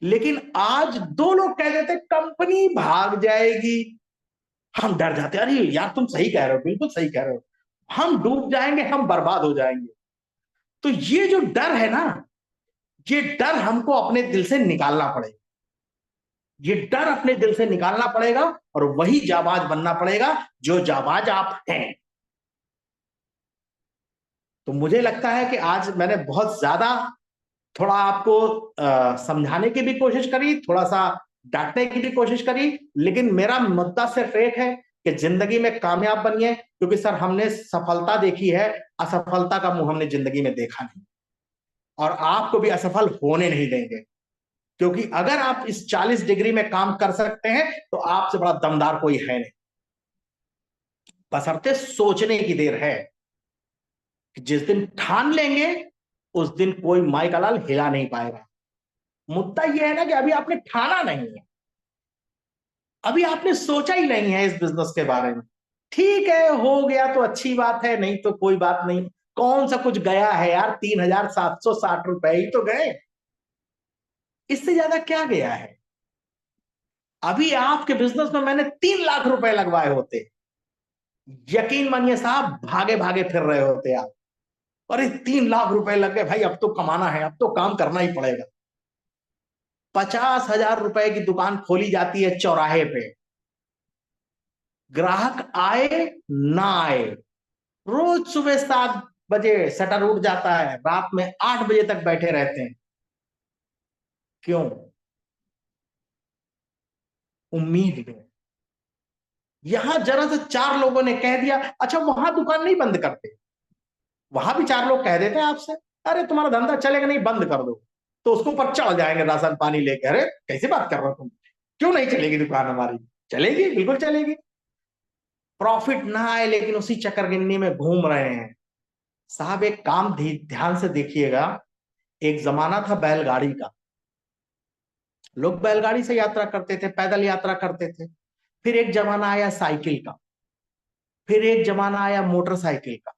लेकिन आज 2 लोग कह देते कंपनी भाग जाएगी, हम डर जाते, अरे यार तुम सही कह रहे हो, बिल्कुल सही कह रहे हो, हम डूब जाएंगे, हम बर्बाद हो जाएंगे। तो ये जो डर है ना, ये डर हमको अपने दिल से निकालना पड़ेगा, ये डर अपने दिल से निकालना पड़ेगा, और वही जाबाज बनना पड़ेगा जो जाबाज आप हैं। तो मुझे लगता है कि आज मैंने बहुत ज्यादा थोड़ा आपको समझाने की भी कोशिश करी, थोड़ा सा डांटने की भी कोशिश करी, लेकिन मेरा मुद्दा सिर्फ एक है कि जिंदगी में कामयाब बनिए, क्योंकि सर हमने सफलता देखी है, असफलता का मुंह हमने जिंदगी में देखा नहीं, और आपको भी असफल होने नहीं देंगे। क्योंकि अगर आप इस 40 डिग्री में काम कर सकते हैं तो आपसे बड़ा दमदार कोई है नहीं। बशर्ते सोचने की देर है कि जिस दिन ठान लेंगे उस दिन कोई माई का लाल हिला नहीं पाएगा। मुद्दा यह है ना कि अभी आपने ठाना नहीं है, अभी आपने सोचा ही नहीं है इस बिजनेस के बारे में। ठीक है, हो गया तो अच्छी बात है, नहीं तो कोई बात नहीं। कौन सा कुछ गया है यार, 3,760 रुपए ही तो गए, इससे ज्यादा क्या गया है। अभी आपके बिजनेस में मैंने 3 लाख रुपए लगवाए होते, यकीन मानिए साहब भागे भागे फिर रहे होते आप। अरे 3 लाख रुपए लग गए भाई, अब तो कमाना है, अब तो काम करना ही पड़ेगा। 50,000 रुपए की दुकान खोली जाती है चौराहे पे, ग्राहक आए ना आए, रोज सुबह 7 बजे शटर उठ जाता है, रात में 8 बजे तक बैठे रहते हैं। क्यों? उम्मीद में। यहां जरा से 4 लोगों ने कह दिया, अच्छा वहां दुकान नहीं बंद करते, वहां भी 4 लोग कह देते हैं आपसे, अरे तुम्हारा धंधा चलेगा नहीं, बंद कर दो, तो उसको ऊपर चढ़ जाएंगे राशन पानी लेके, अरे कैसे बात कर रहे हो तुम, क्यों नहीं चलेगी दुकान हमारी? चलेगी, बिल्कुल चलेगी। प्रॉफिट ना आए लेकिन उसी चक्करगिन्नी में घूम रहे हैं। साहब एक काम ध्यान से देखिएगा, एक जमाना था बैलगाड़ी का, लोग बैलगाड़ी से यात्रा करते थे, पैदल यात्रा करते थे। फिर एक जमाना आया साइकिल का, फिर एक जमाना आया मोटरसाइकिल का,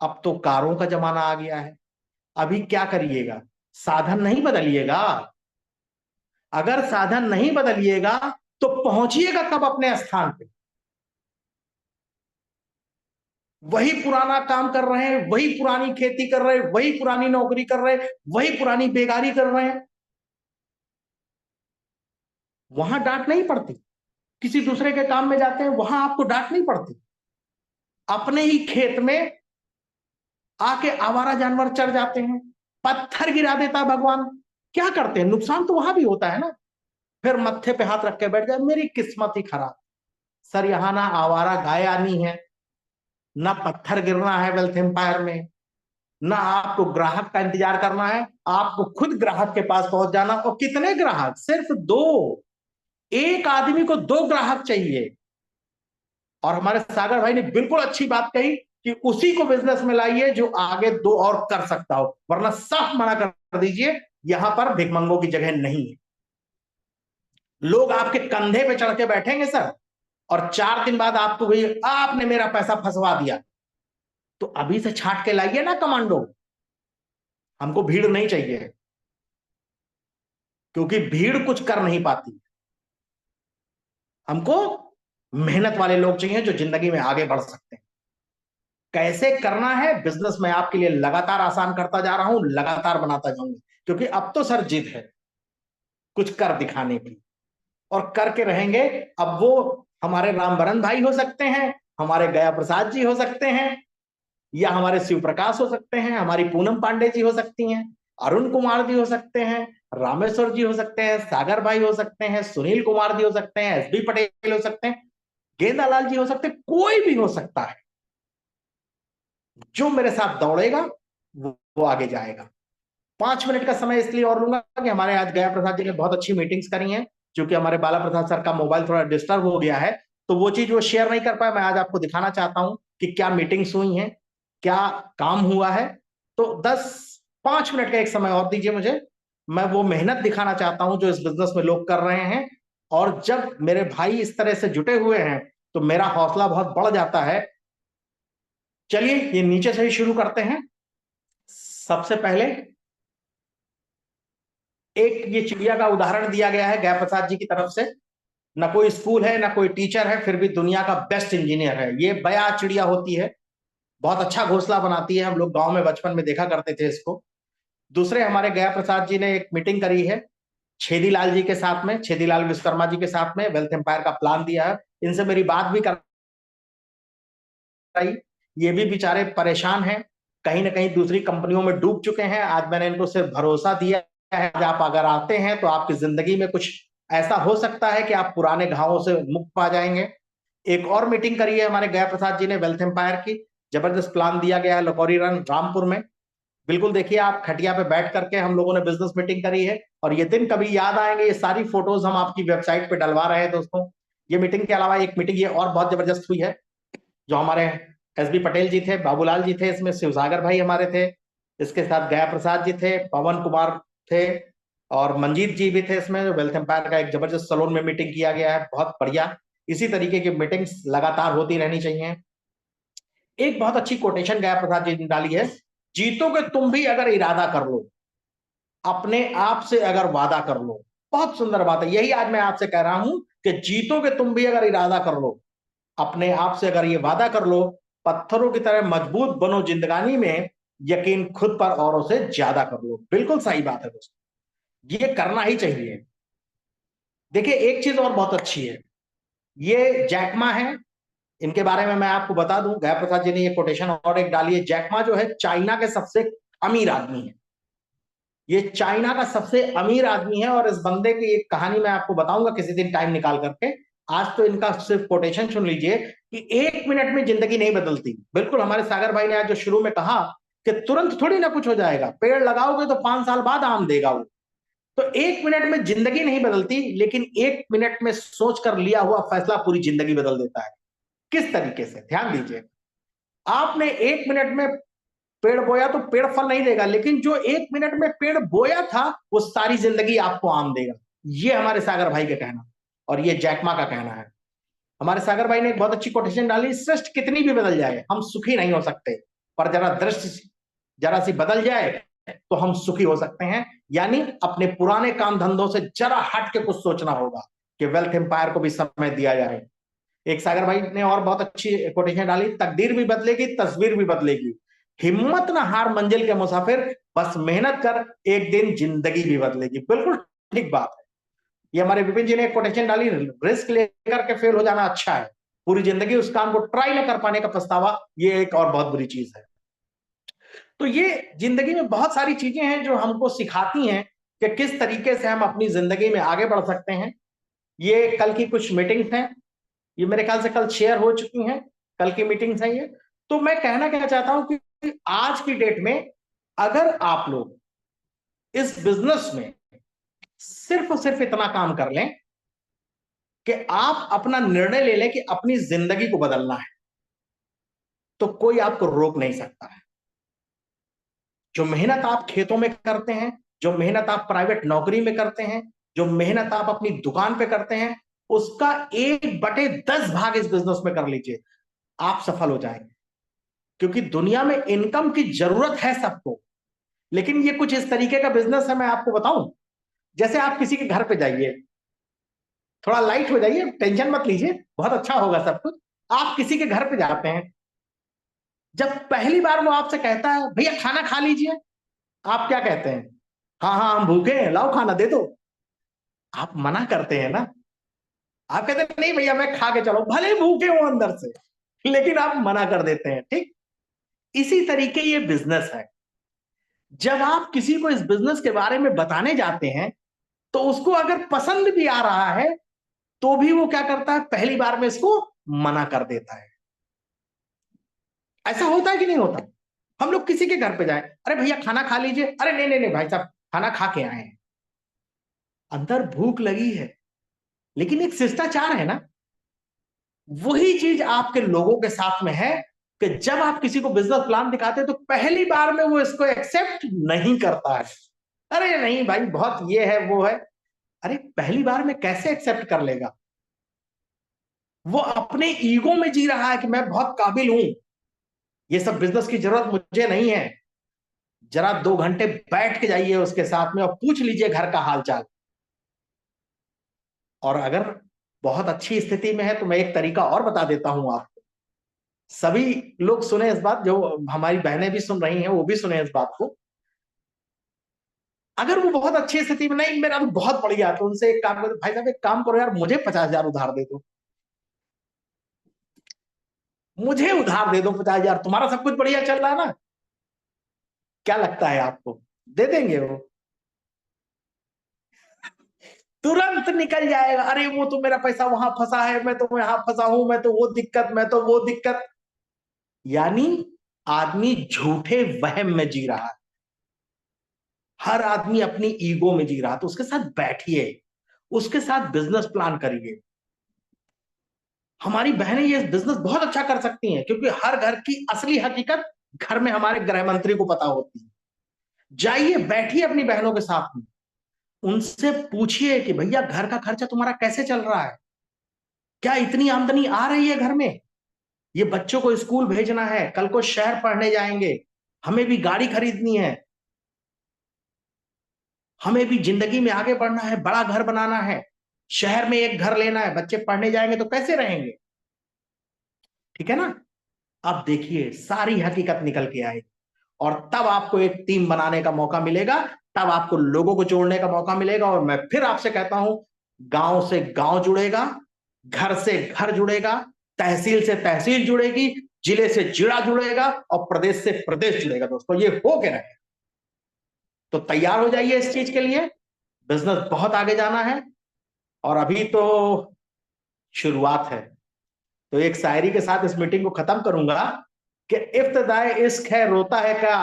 अब तो कारों का जमाना आ गया है। अभी क्या करिएगा, साधन नहीं बदलिएगा। अगर साधन नहीं बदलिएगा तो पहुंचिएगा कब अपने स्थान पे? वही पुराना काम कर रहे हैं, वही पुरानी खेती कर रहे हैं, वही पुरानी नौकरी कर रहे हैं, वही पुरानी बेगारी कर रहे हैं। वहां डांट नहीं पड़ती, किसी दूसरे के काम में जाते हैं वहां आपको डांट नहीं पड़ती। अपने ही खेत में आके आवारा जानवर चढ़ जाते हैं, पत्थर गिरा देता भगवान, क्या करते हैं, नुकसान तो वहां भी होता है ना। फिर मत्थे पे हाथ रख के बैठ जाए, मेरी किस्मत ही खराब। सर यहाँ ना आवारा गाय आनी है, ना पत्थर गिरना है वेल्थ एम्पायर में, ना आपको ग्राहक का इंतजार करना है, आपको खुद ग्राहक के पास पहुंच जाना। और कितने ग्राहक? सिर्फ 2। एक आदमी को 2 ग्राहक चाहिए। और हमारे सागर भाई ने बिल्कुल अच्छी बात कही कि उसी को बिजनेस में लाइए जो आगे 2 और कर सकता हो, वरना साफ मना कर दीजिए, यहां पर भिखमंगों की जगह नहीं है। लोग आपके कंधे पे चढ़ के बैठेंगे सर, और 4 दिन बाद आपको भाई आपने मेरा पैसा फंसवा दिया, तो अभी से छाट के लाइए ना कमांडो। हमको भीड़ नहीं चाहिए, क्योंकि भीड़ कुछ कर नहीं पाती। हमको मेहनत वाले लोग चाहिए जो जिंदगी में आगे बढ़ सकते हैं। कैसे करना है बिजनेस में आपके लिए लगातार आसान करता जा रहा हूं, लगातार बनाता जाऊंगा, क्योंकि अब तो सर जिद है कुछ कर दिखाने की, और करके रहेंगे। अब वो हमारे रामबरन भाई हो सकते हैं, हमारे गया प्रसाद जी हो सकते हैं, या हमारे शिव प्रकाश हो सकते हैं, हमारी पूनम पांडे जी हो सकती हैं, अरुण कुमार जी हो सकते हैं, रामेश्वर जी हो सकते हैं, सागर भाई हो सकते हैं, सुनील कुमार जी हो सकते हैं, एसबी पटेल हो सकते हैं, गेंदालाल जी हो सकते हैं, कोई भी हो सकता है। जो मेरे साथ दौड़ेगा वो आगे जाएगा। 5 मिनट का समय इसलिए और लूंगा कि हमारे आज गया प्रसाद जी ने बहुत अच्छी मीटिंग्स करी हैं, क्योंकि हमारे बाला प्रसाद सर का मोबाइल थोड़ा डिस्टर्ब हो गया है, तो वो चीज वो शेयर नहीं कर पाए। मैं आज आपको दिखाना चाहता हूं कि क्या मीटिंग्स हुई हैं, क्या काम हुआ है। तो 5 मिनट का एक समय और दीजिए मुझे, मैं वो मेहनत दिखाना चाहता हूं जो इस बिजनेस में लोग कर रहे हैं। और जब मेरे भाई इस तरह से जुटे हुए हैं तो मेरा हौसला बहुत बढ़ जाता है। चलिए ये नीचे से ही शुरू करते हैं। सबसे पहले एक ये चिड़िया का उदाहरण दिया गया है गया प्रसाद जी की तरफ से। ना कोई स्कूल है ना कोई टीचर है, फिर भी दुनिया का बेस्ट इंजीनियर है। ये बया चिड़िया होती है, बहुत अच्छा घोंसला बनाती है, हम लोग गांव में बचपन में देखा करते थे इसको। दूसरे हमारे गया प्रसाद जी ने एक मीटिंग करी है छेदीलाल जी के साथ में, छेदीलाल विश्वकर्मा जी के साथ में, वेल्थ एम्पायर का प्लान दिया है। इनसे मेरी बात भी कराई, ये भी बेचारे परेशान हैं, कहीं ना कहीं दूसरी कंपनियों में डूब चुके हैं। आज मैंने इनको सिर्फ भरोसा दिया है, आज आप अगर आते हैं तो आपकी जिंदगी में कुछ ऐसा हो सकता है कि आप पुराने घावों से मुक्त पा जाएंगे। एक और मीटिंग करी है हमारे गया प्रसाद जी ने वेल्थ एम्पायर की, जबरदस्त प्लान दिया गया है लकौरी रन रामपुर में। बिल्कुल देखिए आप, खटिया पे बैठ करके हम लोगों ने बिजनेस मीटिंग करी है, और ये दिन कभी याद आएंगे। ये सारी फोटोज हम आपकी वेबसाइट पे डलवा रहे हैं दोस्तों। ये मीटिंग के अलावा एक मीटिंग ये और बहुत जबरदस्त हुई है, जो हमारे एसबी पटेल जी थे, बाबूलाल जी थे, इसमें शिवसागर भाई हमारे थे, इसके साथ गया प्रसाद जी थे, पवन कुमार थे, और मंजीत जी भी थे। इसमें वेल्थ एम्पायर का एक जबरदस्त सलोन में मीटिंग किया गया है, बहुत बढ़िया। इसी तरीके की मीटिंग्स लगातार होती रहनी चाहिए। एक बहुत अच्छी कोटेशन गया प्रसाद जी ने डाली है, जीतोगे तुम भी अगर इरादा कर लो, अपने आप से अगर वादा कर लो। बहुत सुंदर बात है, यही आज मैं आपसे कह रहा हूं कि जीतोगे तुम भी अगर इरादा कर लो, अपने आप से अगर ये वादा कर लो, पत्थरों की तरह मजबूत बनो जिंदगानी में, यकीन खुद पर औरों से ज्यादा कर लो। बिल्कुल सही बात है दोस्तों, ये करना ही चाहिए। देखिए एक चीज और बहुत अच्छी है, ये जैकमा है, इनके बारे में मैं आपको बता दूं, गया प्रसाद जी ने ये कोटेशन और एक डाली है। जैकमा जो है चाइना के सबसे अमीर आदमी है, ये चाइना का सबसे अमीर आदमी है। और इस बंदे की एक कहानी मैं आपको बताऊंगा किसी दिन टाइम निकाल करके। आज तो इनका सिर्फ कोटेशन सुन लीजिए कि 1 मिनट में जिंदगी नहीं बदलती। बिल्कुल हमारे सागर भाई ने आज जो शुरू में कहा कि तुरंत थोड़ी ना कुछ हो जाएगा, पेड़ लगाओगे तो 5 साल बाद आम देगा वो। तो 1 मिनट में जिंदगी नहीं बदलती, लेकिन 1 मिनट में सोच कर लिया हुआ फैसला पूरी जिंदगी बदल देता है। किस तरीके से, ध्यान दीजिए। आपने 1 मिनट में पेड़ बोया तो पेड़ फल नहीं देगा, लेकिन जो 1 मिनट में पेड़ बोया था वो सारी जिंदगी आपको आम देगा। ये हमारे सागर भाई का कहना, और ये जैकमा का कहना है। हमारे सागर भाई ने एक बहुत अच्छी कोटेशन डाली, सृष्टि कितनी भी बदल जाए हम सुखी नहीं हो सकते, पर जरा दृष्टि जरा सी बदल जाए तो हम सुखी हो सकते हैं। यानी अपने पुराने काम धंधों से जरा हट के कुछ सोचना होगा कि वेल्थ एम्पायर को भी समय दिया जाए। एक सागर भाई ने और बहुत अच्छी कोटेशन डाली, तकदीर भी बदलेगी तस्वीर भी बदलेगी, हिम्मत ना हार मंजिल के मुसाफिर, बस मेहनत कर एक दिन जिंदगी भी बदलेगी। बिल्कुल ठीक बात है। ये हमारे विपिन जी ने एक कोटेशन डाली, रिस्क लेकर के फेल हो जाना अच्छा है, पूरी जिंदगी उस काम को ट्राई न कर पाने का पछतावा ये एक और बहुत बुरी चीज है। तो ये जिंदगी में बहुत सारी चीजें हैं जो हमको सिखाती हैं कि किस तरीके से हम अपनी जिंदगी में आगे बढ़ सकते हैं। ये कल की कुछ मीटिंग्स हैं, ये मेरे ख्याल से कल शेयर हो चुकी हैं, कल की मीटिंग्स हैं ये। तो मैं कहना क्या चाहता हूं कि आज की डेट में अगर आप लोग इस बिजनेस में सिर्फ और सिर्फ इतना काम कर लें कि आप अपना निर्णय ले लें कि अपनी जिंदगी को बदलना है, तो कोई आपको रोक नहीं सकता है। जो मेहनत आप खेतों में करते हैं, जो मेहनत आप प्राइवेट नौकरी में करते हैं, जो मेहनत आप अपनी दुकान पे करते हैं, उसका 1/10 भाग इस बिजनेस में कर लीजिए, आप सफल हो जाएंगे। क्योंकि दुनिया में इनकम की जरूरत है सबको, लेकिन ये कुछ इस तरीके का बिजनेस है, मैं आपको बताऊं। जैसे आप किसी के घर पे जाइए, थोड़ा लाइट हो जाइए, टेंशन मत लीजिए, बहुत अच्छा होगा सब कुछ। आप किसी के घर पे जाते हैं, जब पहली बार वो आपसे कहता है भैया खाना खा लीजिए, आप क्या कहते हैं? हाँ हाँ हम भूखे हैं, लाओ खाना दे दो। आप मना करते हैं ना, आप कहते हैं नहीं भैया मैं खा के चलो, भले भूखे हो अंदर से, लेकिन आप मना कर देते हैं। ठीक इसी तरीके ये बिजनेस है। जब आप किसी को इस बिजनेस के बारे में बताने जाते हैं, तो उसको अगर पसंद भी आ रहा है तो भी वो क्या करता है, पहली बार में इसको मना कर देता है। ऐसा होता है कि नहीं होता? हम लोग किसी के घर पे जाए, अरे भैया खाना खा लीजिए, अरे नहीं नहीं नहीं भाई साहब खाना खा के आए हैं, अंदर भूख लगी है, लेकिन एक शिष्टाचार है ना। वही चीज आपके लोगों के साथ में है कि जब आप किसी को बिजनेस प्लान दिखाते हैं तो पहली बार में वो इसको एक्सेप्ट नहीं करता है। अरे नहीं भाई बहुत ये है वो है, अरे पहली बार में कैसे एक्सेप्ट कर लेगा? वो अपने ईगो में जी रहा है कि मैं बहुत काबिल हूं, ये सब बिजनेस की जरूरत मुझे नहीं है। जरा 2 घंटे बैठ के जाइए उसके साथ में और पूछ लीजिए घर का हालचाल। और अगर बहुत अच्छी स्थिति में है तो मैं एक तरीका और बता देता हूं आपको, सभी लोग सुने इस बात, जो हमारी बहनें भी सुन रही हैं वो भी सुने इस बात को। अगर वो बहुत अच्छी स्थिति में नहीं, मेरा तो बहुत बढ़िया, तो उनसे एक काम करो, भाई साहब एक काम करो यार, मुझे 50,000 उधार दे दो, मुझे उधार दे दो 50,000, तुम्हारा सब कुछ बढ़िया चल रहा है ना। क्या लगता है आपको, दे देंगे वो? तुरंत निकल जाएगा, अरे वो तो मेरा पैसा वहां फंसा है, मैं तो यहाँ फंसा हूं, मैं तो वो दिक्कत, मैं तो वो दिक्कत। यानी आदमी झूठे वहम में जी रहा है, हर आदमी अपनी ईगो में जी रहा है। तो उसके साथ बैठिए, उसके साथ बिजनेस प्लान करिए। हमारी बहनें ये बिजनेस बहुत अच्छा कर सकती हैं, क्योंकि हर घर की असली हकीकत घर में हमारे गृह मंत्री को पता होती है। जाइए, बैठिए अपनी बहनों के साथ में, उनसे पूछिए कि भैया घर का खर्चा तुम्हारा कैसे चल रहा है, क्या इतनी आमदनी आ रही है घर में, ये बच्चों को स्कूल भेजना है, कल को शहर पढ़ने जाएंगे, हमें भी गाड़ी खरीदनी है, हमें भी जिंदगी में आगे बढ़ना है, बड़ा घर बनाना है, शहर में एक घर लेना है, बच्चे पढ़ने जाएंगे तो कैसे रहेंगे। ठीक है ना। अब देखिए सारी हकीकत निकल के आएगी, और तब आपको एक टीम बनाने का मौका मिलेगा, तब आपको लोगों को जोड़ने का मौका मिलेगा। और मैं फिर आपसे कहता हूं, गांव से गांव जुड़ेगा, घर से घर जुड़ेगा, तहसील से तहसील जुड़ेगी, जिले से जिला जुड़ेगा, और प्रदेश से प्रदेश जुड़ेगा। दोस्तों ये हो के रहे, तो तैयार हो जाइए इस चीज के लिए। बिजनेस बहुत आगे जाना है, और अभी तो शुरुआत है। तो एक शायरी के साथ इस मीटिंग को खत्म करूंगा कि इब्तिदाए इश्क है रोता है क्या,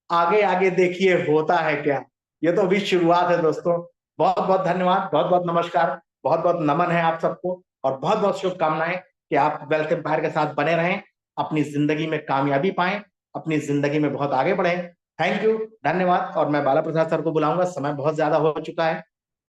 आगे आगे देखिए होता है क्या। ये तो अभी शुरुआत है दोस्तों। बहुत बहुत धन्यवाद, बहुत बहुत नमस्कार, बहुत बहुत नमन है आप सबको, और बहुत बहुत शुभकामनाएं कि आप वेल्थ एम्पायर के साथ बने रहें, अपनी जिंदगी में कामयाबी पाएं, अपनी जिंदगी में बहुत आगे बढ़ें। थैंक यू, धन्यवाद। और मैं बाला प्रसाद सर को बुलाऊंगा, समय बहुत ज्यादा हो चुका है।